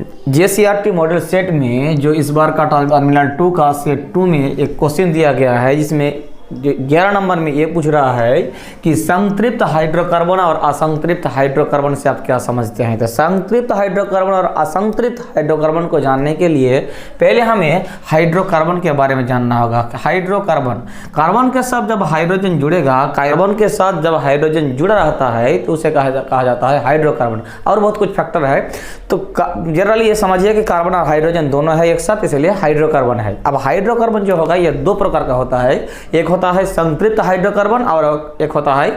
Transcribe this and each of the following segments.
JCRT model set में जो इस बार का टर्मिनल 2 का सेट 2 में एक क्वेश्चन दिया गया है, जिसमें 11 नंबर में ये पूछ रहा है कि संतृप्त हाइड्रोकार्बन और असंतृप्त हाइड्रोकार्बन से आप क्या समझते हैं। तो संतृप्त हाइड्रोकार्बन और असंतृप्त हाइड्रोकार्बन को जानने के लिए पहले हमें हाइड्रोकार्बन के बारे में जानना होगा। हाइड्रोकार्बन, कार्बन के साथ जब हाइड्रोजन जुड़ेगा, कार्बन के साथ जब हाइड्रोजन जुड़ा रहता है तो उसे कहा जाता है हाइड्रोकार्बन। और बहुत कुछ फैक्टर है, तो जनरली ये समझिए कि कार्बन और हाइड्रोजन दोनों है एक साथ, इसलिए हाइड्रोकार्बन है। अब हाइड्रोकार्बन जो होगा ये दो प्रकार का होता है, एक होता है संतृप्त हाइड्रोकार्बन और एक होता है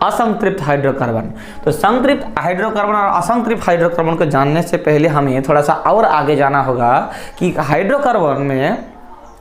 असंतृप्त हाइड्रोकार्बन। तो संतृप्त हाइड्रोकार्बन और असंतृप्त हाइड्रोकार्बन को जानने से पहले हमें थोड़ा सा और आगे जाना होगा कि हाइड्रोकार्बन में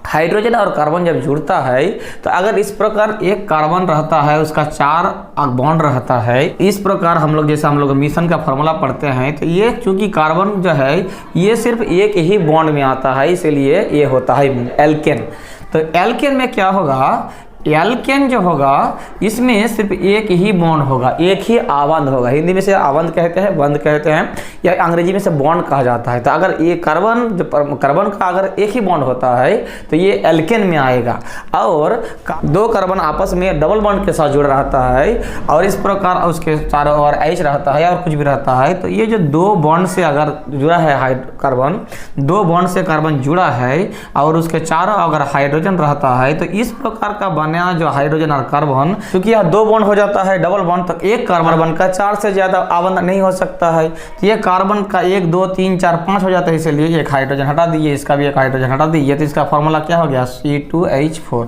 हाइड्रोजन और कार्बन जब जुड़ता है तो अगर इस प्रकार एक कार्बन रहता है, उसका 4 बॉन्ड रहता है, इस प्रकार हम लोग मिशन का फॉर्मूला पढ़ते हैं, तो ये चूंकि कार्बन जो है ये सिर्फ एक ही बॉन्ड में आता है, इसीलिए ये होता है एल्केन। तो एल्केन में क्या होगा, एल्केन जो होगा इसमें सिर्फ एक ही बॉन्ड होगा, एक ही आबंध होगा। हिंदी में से आबंध कहते हैं, बंध कहते हैं, या अंग्रेजी में से बॉन्ड कहा जाता है। तो अगर ये कार्बन का अगर एक ही बॉन्ड होता है तो ये एल्केन में आएगा। और दो कार्बन आपस में डबल बॉन्ड के साथ जुड़ा रहता है और इस प्रकार उसके चारों ओर H रहता है और कुछ भी रहता है, तो ये जो दो बॉन्ड से अगर जुड़ा है कार्बन, दो बॉन्ड से कार्बन जुड़ा है और उसके चारों अगर हाइड्रोजन रहता है, तो इस प्रकार का बने जो हाइड्रोजन और कार्बन, क्योंकि यह दो बॉन्ड हो जाता है डबल बॉन्ड, तो एक कार्बन बनकर 4 से ज्यादा आबंध नहीं हो सकता है। तो ये कार्बन का 1 2 3 4 5 हो जाता है, इसलिए एक हाइड्रोजन हटा दीजिए, इसका भी एक हाइड्रोजन हटा दीजिए, तो इसका फॉर्मूला क्या हो गया C2H4।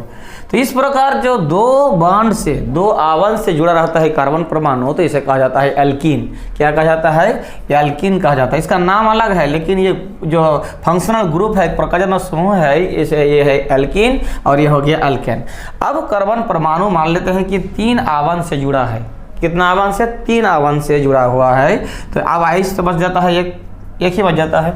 तो इस प्रकार जो दो बॉन्ड से, दो आबंध से जुड़ा रहता है कार्बन परमाणु, तो इसे कहा जाता है एल्कीन। क्या कहा जाता है, एल्कीन कहा जाता है। इसका नाम अलग है, लेकिन ये जो फंक्शनल ग्रुप है, प्रकार्बन समूह है, इसे ये है एल्कीन और ये हो गया एल्केन। अब कार्बन परमाणु मान लेते हैं कि 3 आबंध से जुड़ा है। कितना आबंध से, 3 आबंध से जुड़ा हुआ है। तो अब H तो बच जाता है, एक ही बच जाता है,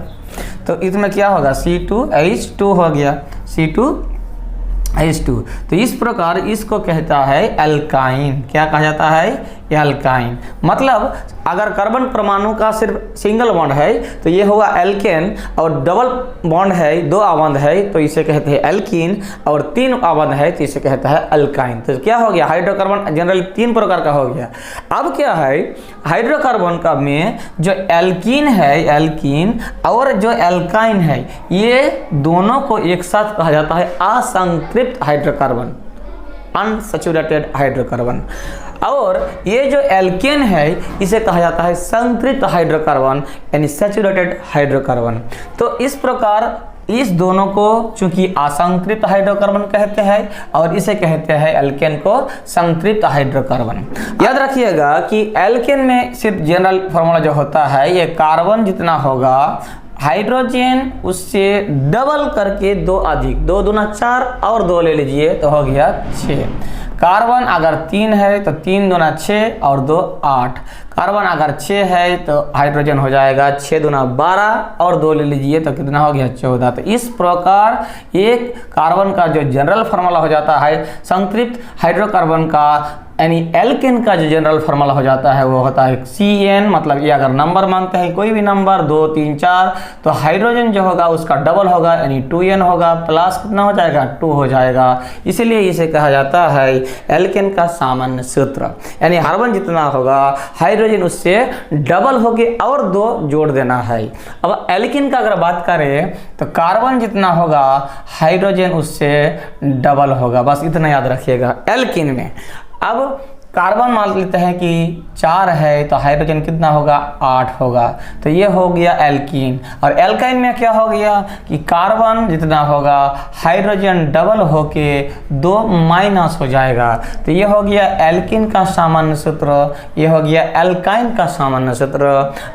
तो इसमें क्या होगा C2H2 हो गया, C2H2। तो इस प्रकार इसको कहता है एल्काइन। क्या कहा जाता है, एल्काइन। मतलब अगर कार्बन परमाणु का सिर्फ सिंगल बॉन्ड है तो ये होगा एल्केन, और डबल बॉन्ड है, 2 आबंध है, तो इसे कहते हैं एल्कीन, और 3 आबंध है तो इसे कहता है अल्काइन। तो क्या हो गया, हाइड्रोकार्बन जनरली 3 प्रकार का हो गया। अब क्या है, हाइड्रोकार्बन का में जो एल्कीन है, एल्कीन और जो एल्काइन है, ये दोनों को एक साथ कहा जाता है असंतृप्त हाइड्रोकार्बन, अनसैचुरेटेड हाइड्रोकार्बन। और ये जो एल्केन है इसे कहा जाता है संतृप्त हाइड्रोकार्बन, यानी सैचुरेटेड हाइड्रोकार्बन। तो इस प्रकार इस दोनों को चूंकि असंतृप्त हाइड्रोकार्बन कहते हैं और इसे कहते हैं एल्केन को संतृप्त हाइड्रोकार्बन। याद रखिएगा कि एल्केन में सिर्फ जनरल फॉर्मूला जो होता है, ये कार्बन जितना होगा हाइड्रोजन उससे डबल करके 2 अधिक, 2 दूना 4 और 2 ले लीजिए तो हो गया 6। कार्बन अगर 3 है तो 3 दूना 6 और 2 8। कार्बन अगर 6 है तो हाइड्रोजन हो जाएगा 6 दूना 12 और 2 ले लीजिए तो कितना हो गया 14। तो इस प्रकार एक कार्बन का जो जनरल फार्मूला हो जाता है संतृप्त हाइड्रोकार्बन का, यानी एल्केन का जो जनरल फार्मूला हो जाता है वो होता है CN। मतलब ये अगर नंबर मानते हैं कोई भी नंबर 2 3 4, तो हाइड्रोजन जो होगा उसका डबल होगा, यानी 2N होगा, प्लस कितना हो जाएगा 2 हो जाएगा। इसीलिए इसे कहा जाता है एल्केन का सामान्य सूत्र, यानी कार्बन जितना होगा हाइड्रोजन उससे डबल होके और 2 जोड़ देना है। अब एल्केन का अगर बात करें तो कार्बन जितना होगा हाइड्रोजन उससे डबल होगा, बस इतना याद रखिएगा एल्केन में। अब कार्बन मान लेते हैं कि 4 है तो हाइड्रोजन कितना होगा 8 होगा, तो ये हो गया एल्कीन। और एल्काइन में क्या हो गया कि कार्बन जितना होगा हाइड्रोजन डबल होके 2 माइनस हो जाएगा, तो ये हो गया एल्कीन का सामान्य सूत्र, ये हो गया एल्काइन का सामान्य सूत्र।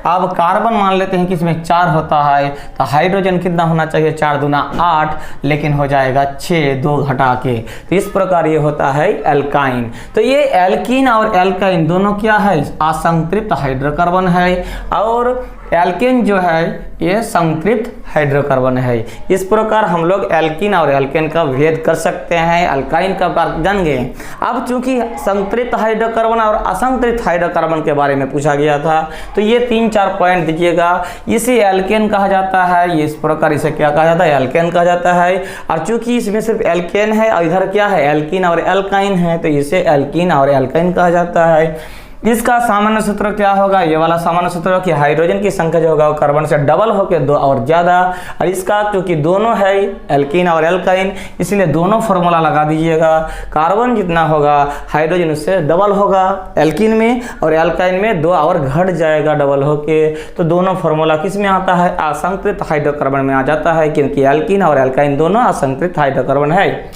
अब कार्बन मान लेते हैं कि इसमें 4 होता है तो हाइड्रोजन कितना होना चाहिए 4 दूना 8, लेकिन हो जाएगा 6 2 घटा के, तो इस प्रकार ये होता है एल्काइन। तो ये एल्कीन और एल्काइन दोनों क्या है असंतृप्त हाइड्रोकार्बन है। और एल्केन जो है ये संतृप्त हाइड्रोकार्बन है। इस प्रकार हम लोग एल्कीन और एल्केन का भेद कर सकते हैं, अल्काइन का बात जान गए। अब चूंकि संतृप्त हाइड्रोकार्बन और असंतृप्त हाइड्रोकार्बन के बारे में पूछा गया था, तो ये 3-4 पॉइंट दीजिएगा। इसे एल्केन कहा जाता है, इस प्रकार इसे क्या कहा जाता है, एल्केन कहा जाता है। और चूंकि इसमें सिर्फ एल्केन है और इधर क्या है, एल्कीन और एल्काइन है, तो इसे एल्कीन और एल्काइन कहा जाता है। इसका सामान्य सूत्र क्या होगा, ये वाला सामान्य सूत्र कि हाइड्रोजन की संख्या जो होगा वो कार्बन से डबल होकर 2 और ज़्यादा। और इसका क्योंकि दोनों है एल्कीन और एल्काइन, इसलिए दोनों फार्मूला लगा दीजिएगा। कार्बन जितना होगा हाइड्रोजन उससे डबल होगा एल्कीन में, और एल्काइन में 2 और घट जाएगा डबल होके। तो दोनों फार्मूला किस में आता है, असंतृप्त हाइड्रोकार्बन में आ जाता है, क्योंकि एल्कीन और एल्काइन दोनों असंतृप्त हाइड्रोकार्बन है।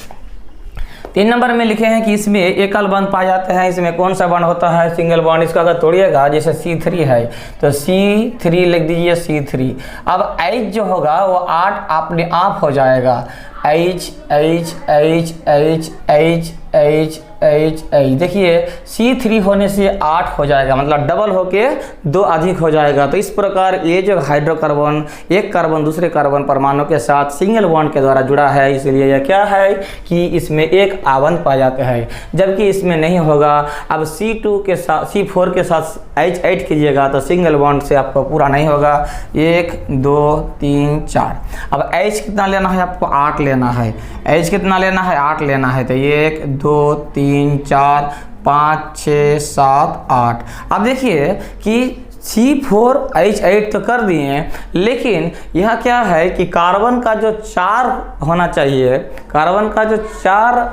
3 नंबर में लिखे हैं कि इसमें एकल बंध पाए जाते हैं। इसमें कौन सा बंध होता है, सिंगल बॉन्ड। इसका अगर तोड़िएगा, जैसे C3 है तो C3 लिख दीजिए C3। अब H जो होगा वो 8 अपने आप हो जाएगा, H H H H H H H H। देखिए C3 होने से 8 हो जाएगा, मतलब डबल होके 2 अधिक हो जाएगा। तो इस प्रकार ये जो हाइड्रोकार्बन एक कार्बन दूसरे कार्बन परमाणु के साथ सिंगल बॉन्ड के द्वारा जुड़ा है, इसलिए यह क्या है कि इसमें एक आबंध पाया जाता है, जबकि इसमें नहीं होगा। अब C2 के साथ C4 के साथ H8 कीजिएगा तो सिंगल बॉन्ड से आपको पूरा नहीं होगा। 1 2 3 4। अब H कितना लेना है आपको, 8 लेना है। H कितना लेना है, 8 लेना है। तो 1 2 3 4 5 6 7 8। अब देखिए कि C4H8 तो कर दिए, लेकिन यह क्या है कि कार्बन का जो 4 होना चाहिए, कार्बन का जो 4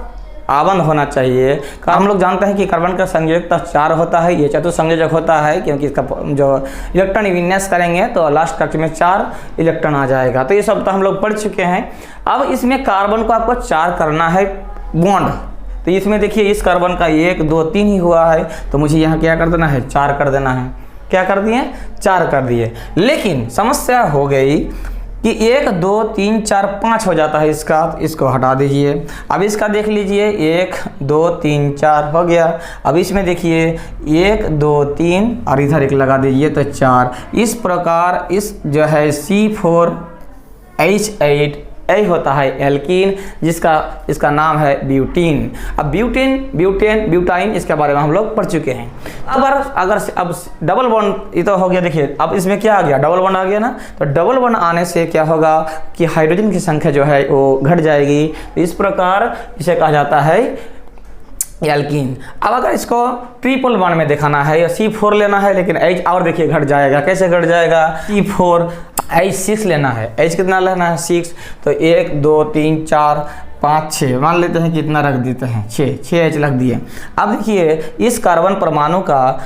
आबंध होना चाहिए। हम लोग जानते हैं कि कार्बन का संयोजकता 4 होता है, ये चतुर्थ संयोजक होता है, क्योंकि इसका जो इलेक्ट्रॉन विन्यास करेंगे तो लास्ट कक्ष में 4 इलेक्ट्रॉन आ जाएगा। तो ये सब तो हम लोग पढ़ चुके हैं। अब इसमें कार्बन को आपको 4 करना है बॉन्ड। तो इसमें देखिए इस कार्बन का 1 2 3 ही हुआ है, तो मुझे यहाँ क्या कर देना है, 4 कर देना है। क्या कर दिए, 4 कर दिए। लेकिन समस्या हो गई कि 1 2 3 4 5 हो जाता है इसका, तो इसको हटा दीजिए। अब इसका देख लीजिए 1 2 3 4 हो गया। अब इसमें देखिए 1 2 3 और इधर 1 लगा दीजिए तो 4। इस प्रकार इस जो है C4H8 यही होता है एल्कीन, जिसका इसका नाम है ब्यूटीन। अब ब्यूटाइन इसके बारे में हम लोग पढ़ चुके हैं। अब डबल बॉन्ड ये तो हो गया। देखिए अब इसमें क्या आ गया, डबल बॉन्ड आ गया ना। तो डबल बॉन्ड आने से क्या होगा कि हाइड्रोजन की संख्या जो है वो घट जाएगी। तो इस प्रकार इसे कहा जाता है एल्कीन। अब अगर इसको ट्रिपल बॉन्ड में दिखाना है या C4 लेना है, लेकिन H और देखिए घट जाएगा। कैसे घट जाएगा, C4H6 लेना है। H कितना लेना है, 6। तो 1 2 3 4 5 6 मान लेते हैं, कितना रख देते हैं, 6 H रख दिए। अब देखिए इस कार्बन परमाणु का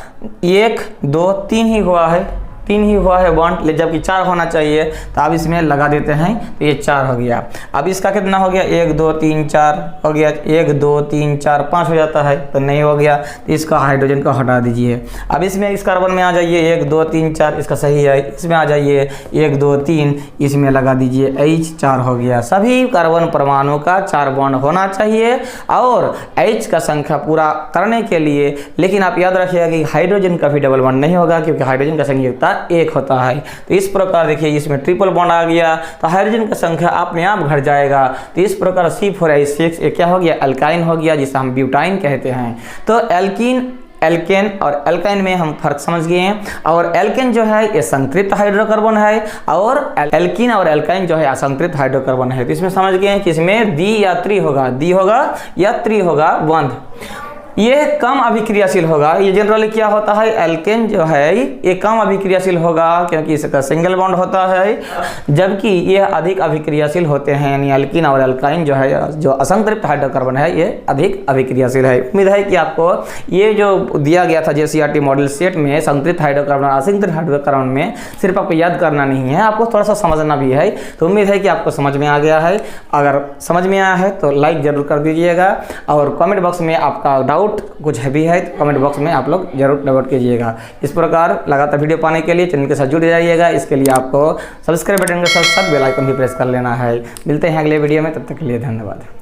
1 2 3 ही हुआ है, 3 ही हुआ है बॉन्ड, जबकि 4 होना चाहिए। तो अब इसमें लगा देते हैं तो ये 4 हो गया। अब इसका कितना हो गया, 1 2 3 4 हो गया। 1 2 3 4 5 हो जाता है, तो नहीं हो गया। तो इसका हाइड्रोजन को हटा दीजिए। अब इसमें इस कार्बन में आ जाइए 1 2 3 4, इसका सही है। इसमें आ जाइए 1 2 3, इसमें लगा दीजिए H, 4 हो गया। सभी कार्बन परमाणु का 4 बॉन्ड होना चाहिए और H का संख्या पूरा करने के लिए। लेकिन आप याद रखिएगा कि हाइड्रोजन का भी डबल बॉन्ड नहीं होगा, क्योंकि हाइड्रोजन का संयोजकता 1 होता है। तो इस प्रकार देखिए इसमें ट्रिपल बॉन्ड आ गया, तो हाइड्रोजन का संख्या अपने आप घट जाएगा। तो इस प्रकार C4H6 ये क्या हो गया, अल्काइन हो गया, जिसे हम ब्यूटाइन कहते हैं। तो एल्केन और एल्काइन में हम फर्क समझ गए हैं। और एल्केन जो है ये संतृप्त हाइड्रोकार्बन है, और एल्कीन और एल्काइन जो है असंतृप्त हाइड्रोकार्बन है। तो इसमें समझ गए हैं कि इसमें दी या त्रि होगा, दी होगा या त्रि होगा बंध। ये कम अभिक्रियाशील होगा। ये जनरली क्या होता है, एल्केन जो है ये कम अभिक्रियाशील होगा, क्योंकि इसका सिंगल बॉन्ड होता है, जबकि ये अधिक अभिक्रियाशील होते हैं। यानी एल्कीन और एल्काइन जो है, जो असंतृप्त हाइड्रोकार्बन है, ये अधिक अभिक्रियाशील है। उम्मीद है कि आपको ये जो दिया गया था JCERT मॉडल सेट में संतृप्त हाइड्रोकार्बन और असंतृप्त हाइड्रोकार्बन में सिर्फ आपको याद करना नहीं है, आपको थोड़ा सा समझना भी है। तो उम्मीद है कि आपको समझ में आ गया है। अगर समझ में आया है तो लाइक जरूर कर दीजिएगा, और कमेंट बॉक्स में आपका डाउट कुछ भी है तो कमेंट बॉक्स में आप लोग जरूर डाउट कीजिएगा। इस प्रकार लगातार वीडियो पाने के लिए चैनल के साथ जुड़ जाइएगा। इसके लिए आपको सब्सक्राइब बटन के साथ साथ बेल आइकन भी प्रेस कर लेना है। मिलते हैं अगले वीडियो में, तब तक के लिए धन्यवाद।